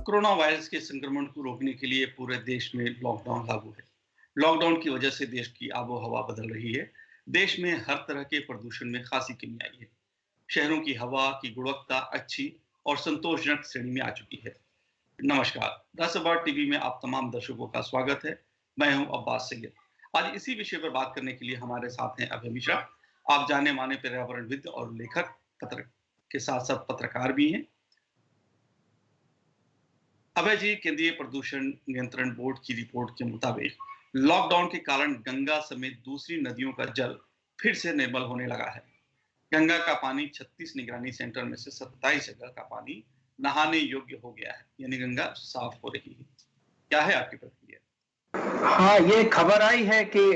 Corona virus के संक्रमण को रोकने के लिए पूरे देश में लॉकडाउन लागू है। लॉकडाउन की वजह से देश की आबो-हवा बदल रही है। देश में हर तरह के प्रदूषण में खासी कमी आई है। शहरों की हवा की गुणवत्ता अच्छी और संतोषजनक श्रेणी में आ चुकी है। नमस्कार, 10 अवार्ड टीवी में आप तमाम दर्शकों का स्वागत है। मैं हूं अब्बास सैयद। आज इसी विषय पर बात करने के लिए हमारे साथ हैं अभय मिश्रा। आप जाने-माने पर्यावरणविद और लेखक पत्र के साथ-साथ पत्रकार भी हैं। अभय जी, केंद्रीय प्रदूषण नियंत्रण बोर्ड की रिपोर्ट के मुताबिक लॉकडाउन के कारण गंगा समेत दूसरी नदियों का जल फिर से निर्मल होने लगा है। गंगा का पानी 36 निगरानी सेंटर में से 27 जगह का पानी नहाने योग्य हो गया है, यानी गंगा साफ हो रही है। क्या है आपकी प्रतिक्रिया? हाँ, ये खबर आई है कि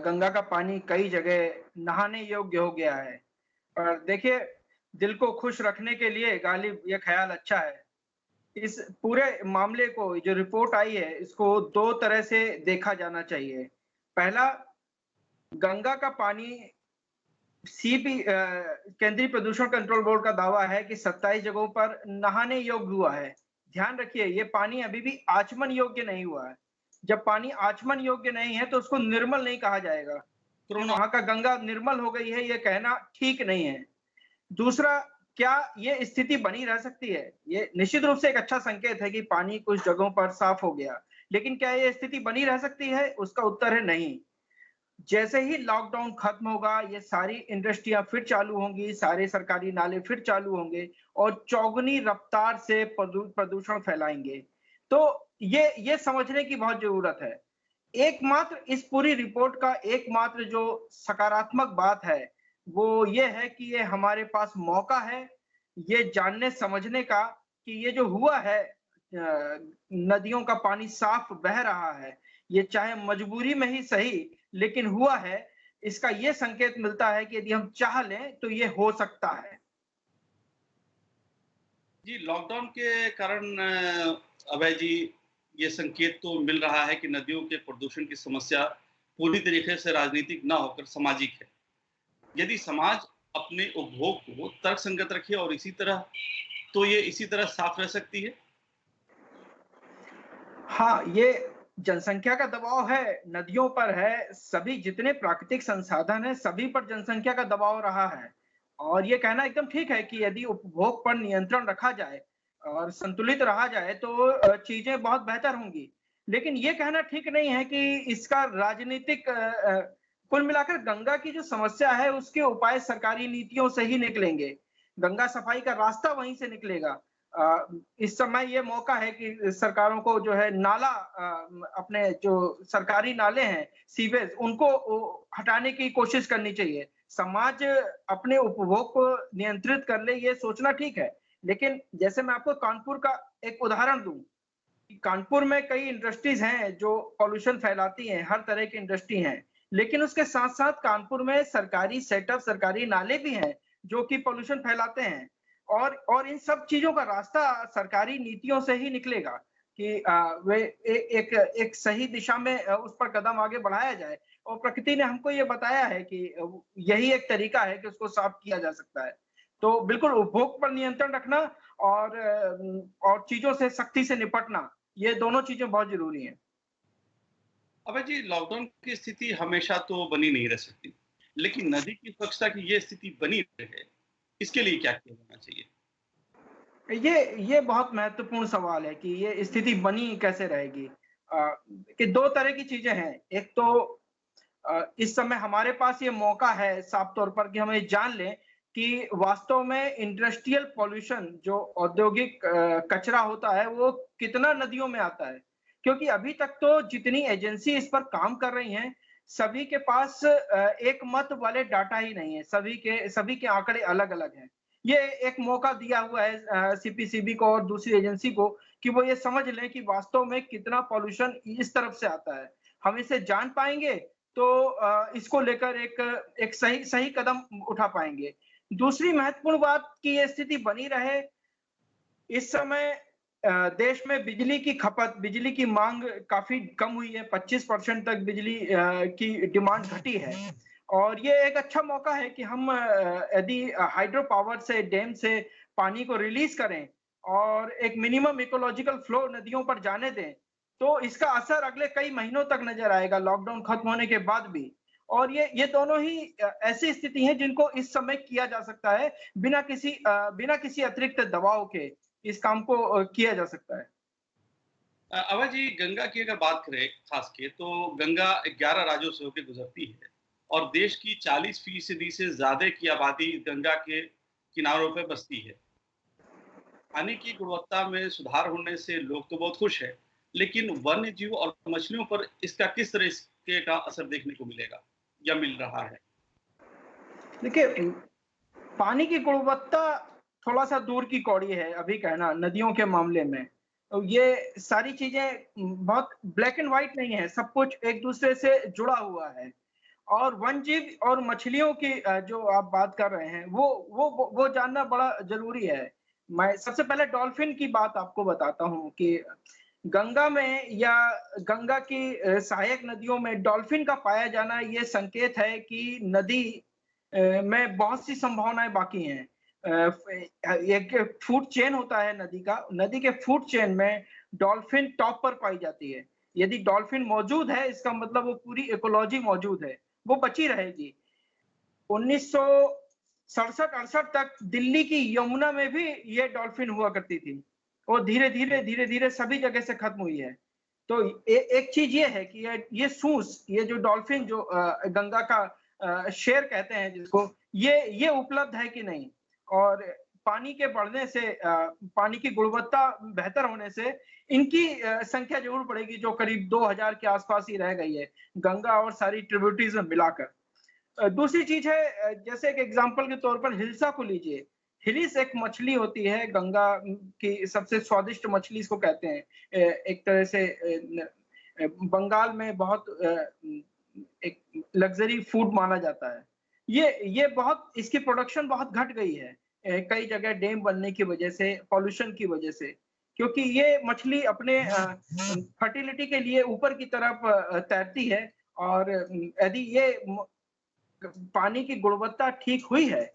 गंगा का पानी कई जगह नहाने योग्य हो गया है। और देखिए, दिल को खुश रखने के लिए गालिब ये ख्याल अच्छा है। इस पूरे मामले को जो रिपोर्ट आई है, इसको 2 तरह से देखा जाना चाहिए। पहला, गंगा का पानी केंद्रीय प्रदूषण कंट्रोल बोर्ड का दावा है कि 27 जगहों पर नहाने योग्य हुआ है। ध्यान रखिए, ये पानी अभी भी आचमन योग्य नहीं हुआ है। जब पानी आचमन योग्य नहीं है, तो उसको निर्मल नहीं कहा जाएगा कि कोरोना वहाँ का गंगा निर्मल हो गई है, ये कहना ठीक नहीं है। दूसरा, क्या ये स्थिति बनी रह सकती है? ये निश्चित रूप से एक अच्छा संकेत है कि पानी कुछ जगहों पर साफ हो गया। लेकिन क्या ये स्थिति बनी रह सकती है? उसका उत्तर है नहीं। जैसे ही लॉकडाउन खत्म होगा, ये सारी इंडस्ट्रियां फिर चालू होंगी, सारे सरकारी नाले फिर चालू होंगे और चौगुनी रफ्तार से प्रदूषण फैलाएंगे। तो ये समझने की बहुत जरूरत है। एकमात्र इस पूरी रिपोर्ट का एकमात्र जो सकारात्मक बात है, वो ये है कि ये हमारे पास मौका है, ये जानने समझने का कि ये जो हुआ है, नदियों का पानी साफ बह रहा है, ये चाहे मजबूरी में ही सही, लेकिन हुआ है। इसका ये संकेत मिलता है कि यदि हम चाह लें, तो ये हो सकता है। जी, लॉकडाउन के कारण अभय जी, ये संकेत तो मिल रहा है कि नदियों के प्रदूषण की समस्या पूरी तरीके से राजनीतिक ना होकर सामाजिक है। यदि समाज अपने उपभोग को तर्कसंगत रखे और इसी तरह साफ रह सकती है। हाँ, ये जनसंख्या का दबाव है, नदियों पर है, सभी जितने प्राकृतिक संसाधन हैं, सभी पर जनसंख्या का दबाव रहा है। और ये कहना एकदम ठीक है कि यदि उपभोग पर नियंत्रण रखा जाए और संतुलित रहा जाए, तो चीज़ें बहुत बेहतर होंगी। लेकिन ये कहना ठीक नहीं है कि इसका राजनीतिक कुल मिलाकर गंगा की जो समस्या है, उसके उपाय सरकारी नीतियों से ही निकलेंगे। गंगा सफाई का रास्ता वहीं से निकलेगा। इस समय ये मौका है कि सरकारों को जो है अपने जो सरकारी नाले हैं, सीवेज, उनको हटाने की कोशिश करनी चाहिए। समाज अपने उपभोग को नियंत्रित कर ले, ये सोचना ठीक है। लेकिन जैसे मैं आपको कानपुर का एक उदाहरण दूं, कानपुर में कई इंडस्ट्रीज हैं जो पॉल्यूशन फैलाती हैं, हर तरह की इंडस्ट्री हैं। लेकिन उसके साथ-साथ कानपुर में सरकारी सेटअप, सरकारी नाले भी हैं, जो कि पॉल्यूशन फैलाते हैं। और इन सब चीज़ों का रास्ता सरकारी नीतियों से ही निकलेगा कि वे एक सही दिशा में उस पर कदम आगे बढ़ाया जाए। और प्रकृति ने हमको ये बताया है कि यही एक तरीका है कि उसको साफ किया जा सकता है। तो बिल्कुल उपभोग पर नियंत्रण रखना और चीज़ों से सख्ती से निपटना, ये दोनों चीज़ें बहुत ज़रूरी हैं। अबे जी, लॉकडाउन की स्थिति हमेशा तो बनी नहीं रह सकती, लेकिन नदी की स्वच्छता की ये स्थिति बनी रहे, इसके लिए क्या किया जाना चाहिए? ये बहुत महत्वपूर्ण सवाल है कि ये स्थिति बनी कैसे रहेगी? कि 2 तरह की चीज़ें हैं। एक तो इस समय हमारे पास ये मौका है साफ तौर पर कि हम ये जान लें कि वास्तव में इंडस्ट्रियल पॉल्यूशन जो औद्योगिक कचरा होता है, वो कितना नदियों में आता है। क्योंकि अभी तक तो जितनी एजेंसी इस पर काम कर रही हैं, सभी के पास एक मत वाले डाटा ही नहीं है। सभी के आंकड़े अलग-अलग हैं। ये एक मौका दिया हुआ है सीपीसीबी को और दूसरी एजेंसी को कि वो ये समझ लें कि वास्तव में कितना पॉल्यूशन इस तरफ से आता है। हम इसे जान पाएँगे तो इसको लेकर एक सही सही कदम उठा पाएँगे। दूसरी महत्वपूर्ण बात कि ये स्थिति बनी रहे, इस समय देश में बिजली की माँग काफ़ी कम हुई है, 25% तक बिजली की डिमांड घटी है। और ये एक अच्छा मौका है कि हम यदि हाइड्रो पावर से, डैम से पानी को रिलीज़ करें और एक मिनिमम इकोलॉजिकल फ्लो नदियों पर जाने दें, तो इसका असर अगले कई महीनों तक नजर आएगा लॉकडाउन खत्म होने के बाद भी। और ये दोनों ही ऐसी स्थिति है जिनको इस समय किया जा सकता है, बिना किसी अतिरिक्त दबाव के इस काम को किया जा सकता है। अवध जी, गंगा की अगर बात करें खास के, तो गंगा 11 राज्यों से होकर गुजरती है और देश की 40% से ज्यादा की आबादी गंगा के किनारों पर बसती है। पानी की गुणवत्ता में सुधार होने से लोग तो बहुत खुश हैं, लेकिन वन्य जीव और मछलियों पर इसका किस तरह का असर देखने को मिलेगा या मिल रहा है? देखिए, पानी की गुणवत्ता थोड़ा-सा दूर की कौड़ी है अभी कहना नदियों के मामले में। तो ये सारी चीज़ें बहुत ब्लैक एंड व्हाइट नहीं है, सब कुछ एक-दूसरे से जुड़ा हुआ है। और वन्य जीव और मछलियों की जो आप बात कर रहे हैं, वो जानना बड़ा ज़रूरी है। मैं सबसे पहले डॉल्फिन की बात आपको बताता हूँ कि गंगा में या गंगा की सहायक नदियों में डॉल्फिन का पाया जाना ये संकेत है कि नदी में बहुत सी संभावनाएँ बाकी हैं। एक फूड चेन होता है नदी का, नदी के फूड चेन में डॉल्फिन टॉप पर पाई जाती है। यदि डॉल्फिन मौजूद है, इसका मतलब वो पूरी इकोलॉजी मौजूद है, वो बची रहेगी। 1967-68 तक दिल्ली की यमुना में भी ये डॉल्फिन हुआ करती थी। वो धीरे-धीरे सभी जगह से खत्म हुई है। तो एक चीज़ ये है कि ये सूस, ये जो डॉल्फिन जो गंगा का शेर कहते हैं जिसको, ये उपलब्ध है कि नहीं? और पानी के बढ़ने से पानी की गुणवत्ता बेहतर होने से इनकी संख्या ज़रूर बढ़ेगी जो करीब 2000 के आस-पास ही रह गई है, गंगा और सारी ट्रिब्यूटरीज़ में मिलाकर। दूसरी चीज़ है जैसे एक एग्ज़ाम्पल के तौर पर हिल्सा को लीजिए। हिलिस एक मछली होती है गंगा की सबसे स्वादिष्ट मछली इसको कहते हैं। एक तरह से बंगाल में बहुत एक लग्ज़री फूड माना जाता है। ये बहुत इसकी प्रोडक्शन बहुत घट गई है। कई जगह डैम बनने की वजह से, पॉल्यूशन की वजह से। क्योंकि ये मछली अपने फर्टिलिटी के लिए ऊपर की तरफ तैरती है और यदि ये पानी की गुणवत्ता ठीक हुई है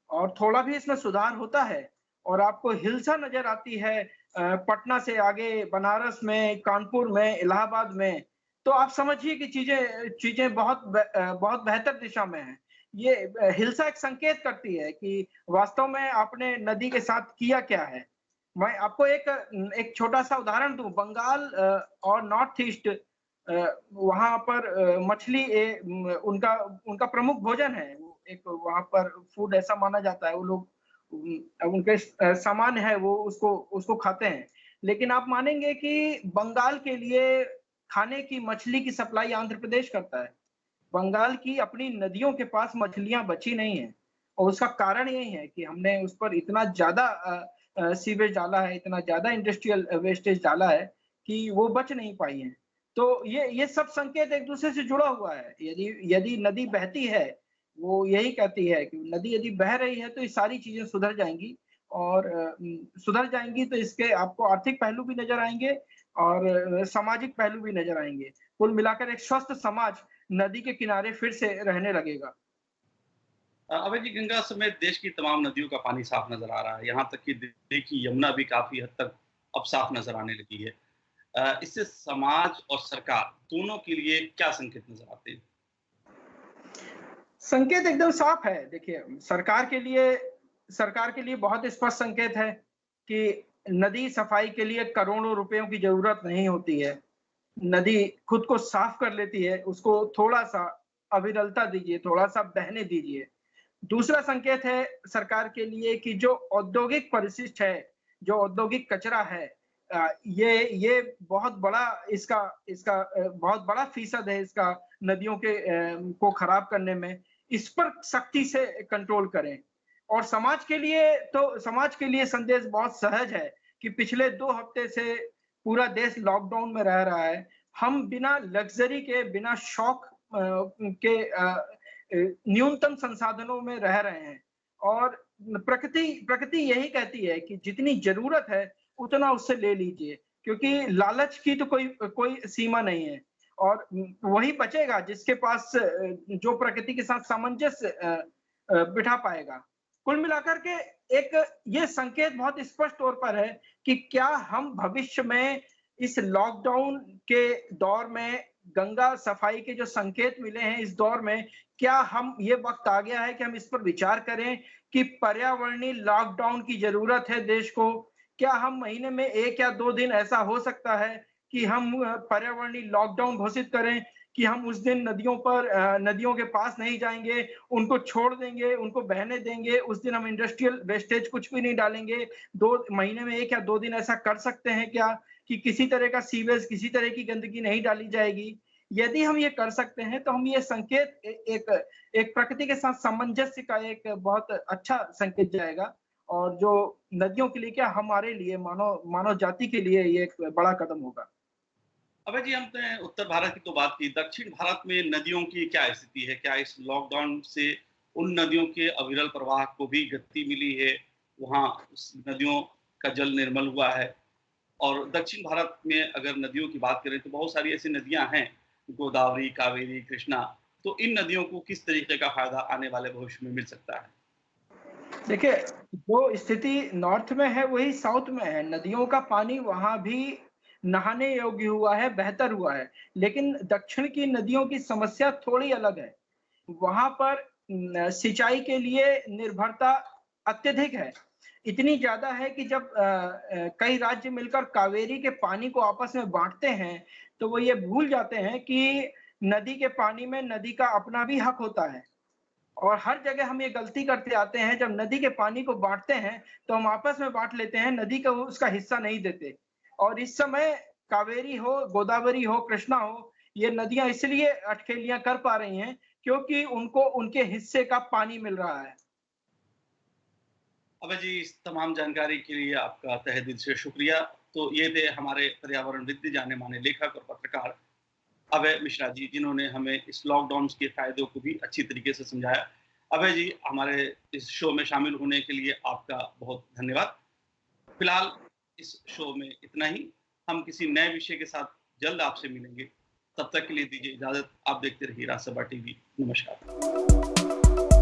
और थोड़ा भी इसमें सुधार होता है और आपको हिल्सा नजर आती है पटना से आगे बनारस में, कानपुर में, इलाहाबाद में, तो आप समझिए कि चीजें चीजें बहुत बेहतर दिशा में हैं। ये हिल्सा एक संकेत करती है कि वास्तव में आपने नदी के साथ किया क्या है। मैं आपको एक छोटा सा उदाहरण दूं, बंगाल और नॉर्थ ईस्ट वहाँ पर मछली उनका उनका प्रमुख भोजन है। एक वहाँ पर फूड ऐसा माना जाता है, वो लोग उनके सामान्य है वो उसको उसको खाते हैं। लेकिन आप मानेंगे कि बंगाल के लिए खाने की मछली की सप्लाई आंध्र प्रदेश करता है। बंगाल की अपनी नदियों के पास मछलियाँ बची नहीं हैं और उसका कारण यही है कि हमने उस पर इतना ज़्यादा सीवेज डाला है, इतना ज़्यादा इंडस्ट्रियल वेस्टेज डाला है कि वो बच नहीं पाई हैं। तो ये सब संकेत एक-दूसरे से जुड़ा हुआ है। यदि यदि नदी बहती है, वो यही कहती है कि नदी यदि बह रही है तो ये सारी चीज़ें सुधर जाएँगी और सुधर जाएँगी तो इसके आपको आर्थिक पहलू भी नज़र आएँगे और सामाजिक पहलू भी नज़र आएँगे। कुल मिलाकर एक स्वस्थ समाज नदी के किनारे फिर से रहने लगेगा। अभय जी, गंगा समेत देश की तमाम नदियों का पानी साफ नजर आ रहा है। यहाँ तक कि दिल्ली की यमुना भी काफी हद तक अब साफ नजर आने लगी है। इससे समाज और सरकार दोनों के लिए क्या संकेत नजर आते हैं? संकेत एकदम साफ है। देखिए, सरकार के लिए बहुत स्पष्ट संकेत है कि नदी सफाई के लिए करोड़ों रुपयों की ज़रूरत नहीं होती है। नदी खुद को साफ कर लेती है, उसको थोड़ा-सा अविरलता दीजिए, थोड़ा-सा बहने दीजिए। दूसरा संकेत है सरकार के लिए कि जो औद्योगिक परिशिष्ट है, जो औद्योगिक कचरा है ये बहुत बड़ा इसका इसका बहुत बड़ा फ़ीसद है इसका नदियों के को खराब करने में। इस पर सख्ती से कंट्रोल करें और समाज के लिए संदेश बहुत सहज है कि पिछले 2 हफ्ते से पूरा देश लॉकडाउन में रह रहा है। हम बिना लग्ज़री के, बिना शौक के न्यूनतम संसाधनों में रह रहे हैं और प्रकृति यही कहती है कि जितनी ज़रूरत है, उतना उससे ले लीजिए क्योंकि लालच की तो कोई कोई सीमा नहीं है और वही बचेगा जिसके पास जो प्रकृति के साथ सामंजस्य बिठा पाएगा कुल मिलाकर के एक ये संकेत बहुत स्पष्ट तौर पर है कि क्या हम भविष्य में इस लॉकडाउन के दौर में गंगा सफाई के जो संकेत मिले हैं इस दौर में, क्या हम ये वक्त आ गया है कि हम इस पर विचार करें कि पर्यावरणीय लॉकडाउन की जरूरत है देश को? क्या हम महीने में 1 या 2 दिन ऐसा हो सकता है कि हम पर्यावरणीय लॉकडाउन घोषित करें कि हम उस दिन नदियों के पास नहीं जाएंगे, उनको छोड़ देंगे, उनको बहने देंगे, उस दिन हम इंडस्ट्रियल वेस्टेज कुछ भी नहीं डालेंगे। 2 महीने में 1 या 2 दिन ऐसा कर सकते हैं क्या कि किसी तरह का सीवेज, किसी तरह की गंदगी नहीं डाली जाएगी? यदि हम ये कर सकते हैं तो हम ये संकेत एक एक प्रकृति के साथ सामंजस्य का एक बहुत अच्छा संकेत जाएगा और जो नदियों के लिए क्या हमारे लिए मानव मानव जाति के लिए ये एक बड़ा कदम होगा। अबे जी, हमने उत्तर भारत की तो बात की, दक्षिण भारत में नदियों की क्या स्थिति है? क्या इस लॉकडाउन से उन नदियों के अविरल प्रवाह को भी गति मिली है? वहाँ उस नदियों का जल निर्मल हुआ है? और दक्षिण भारत में अगर नदियों की बात करें तो बहुत सारी ऐसी नदियां हैं, गोदावरी, कावेरी, कृष्णा। तो इन नदियों को किस तरीके का फायदा आने वाले भविष्य में मिल सकता है? देखिए, जो स्थिति नॉर्थ में है वही साउथ में है। नदियों का पानी वहाँ भी नहाने योग्य हुआ है, बेहतर हुआ है। लेकिन दक्षिण की नदियों की समस्या थोड़ी अलग है। वहाँ पर सिंचाई के लिए निर्भरता अत्यधिक है। इतनी ज़्यादा है कि जब कई राज्य मिलकर कावेरी के पानी को आपस में बाँटते हैं, तो वो ये भूल जाते हैं कि नदी के पानी में नदी का अपना भी हक होता है। और हर जगह हम ये गलती करते आते हैं, जब नदी के पानी को बाँटते हैं, तो हम आपस में बाँट लेते हैं, नदी को उसका हिस्सा नहीं देते। और इस समय कावेरी हो, गोदावरी हो, कृष्णा हो, ये नदियाँ इसलिए अठखेलियाँ कर पा रही हैं, क्योंकि उनको उनके हिस्से का पानी मिल रहा है। अबे जी, इस तमाम जानकारी के लिए आपका तहे दिल से शुक्रिया। तो ये थे हमारे पर्यावरणविद, जाने-माने लेखक और पत्रकार अभय मिश्रा जी, जिन्होंने हमें इस लॉकडाउन के फ़ायदों को भी अच्छी तरीके से समझाया। अभय जी, हमारे इस शो में शामिल होने के लिए आपका बहुत धन्यवाद। फिलहाल इस शो में इतना ही। हम किसी नए विषय के साथ जल्द आपसे मिलेंगे। तब तक के लिए दीजिए इजाज़त। आप देखते रहिए राजसभा टीवी। नमस्कार।